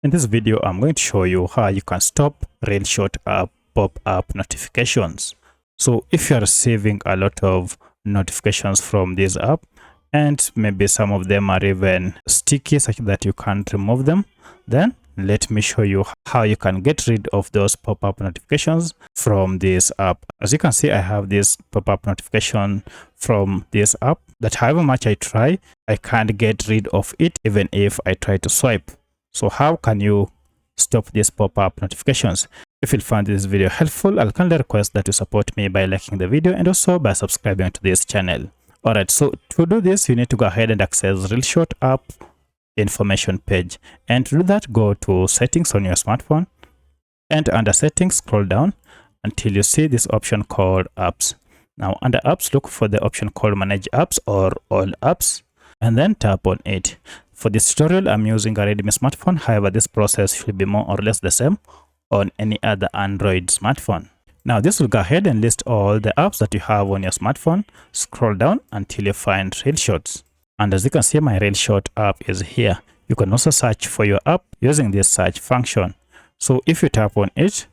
In this video, I'm going to show you how you can stop ReelShort app pop-up notifications. So if you are receiving a lot of notifications from this app, and maybe some of them are even sticky such that you can't remove them, then let me show you how you can get rid of those pop-up notifications from this app. As you can see, I have this pop-up notification from this app that however much I try, I can't get rid of it even if I try to swipe. So how can you stop these pop-up notifications? If you found this video helpful, I'll kindly request that you support me by liking the video and also by subscribing to this channel. Alright, so to do this, you need to go ahead and access ReelShort app information page. And to do that, go to settings on your smartphone, and under settings, scroll down until you see this option called apps. Now under apps, look for the option called manage apps or all apps, and then tap on it. For this tutorial, I'm using a Redmi smartphone. However, this process should be more or less the same on any other Android smartphone. Now, this will go ahead and list all the apps that you have on your smartphone. Scroll down until you find ReelShorts. And as you can see, my ReelShort app is here. You can also search for your app using this search function. So if you tap on it,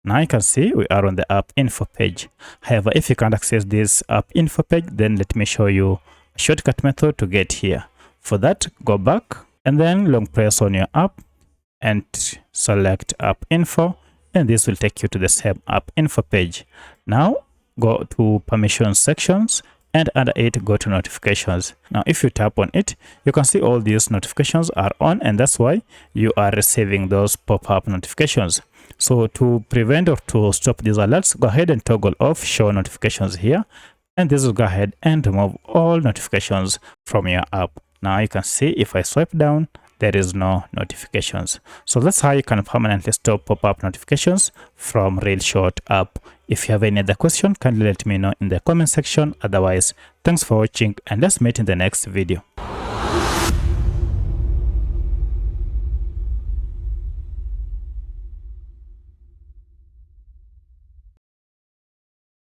now you can see we are on the app info page. However, if you can't access this app info page, then let me show you a shortcut method to get here. For that, go back and then long press on your app and select app info, and this will take you to the same app info page. Now go to permissions sections, and under it go to notifications. Now if you tap on it, you can see all these notifications are on, and that's why you are receiving those pop-up notifications. So to prevent or to stop these alerts, go ahead and toggle off show notifications here, and this will go ahead and remove all notifications from your app. Now you can see if I swipe down, there is no notifications. So that's how you can permanently stop pop-up notifications from ReelShort app. If you have any other question, kindly let me know in the comment section. Otherwise, thanks for watching, and let's meet in the next video.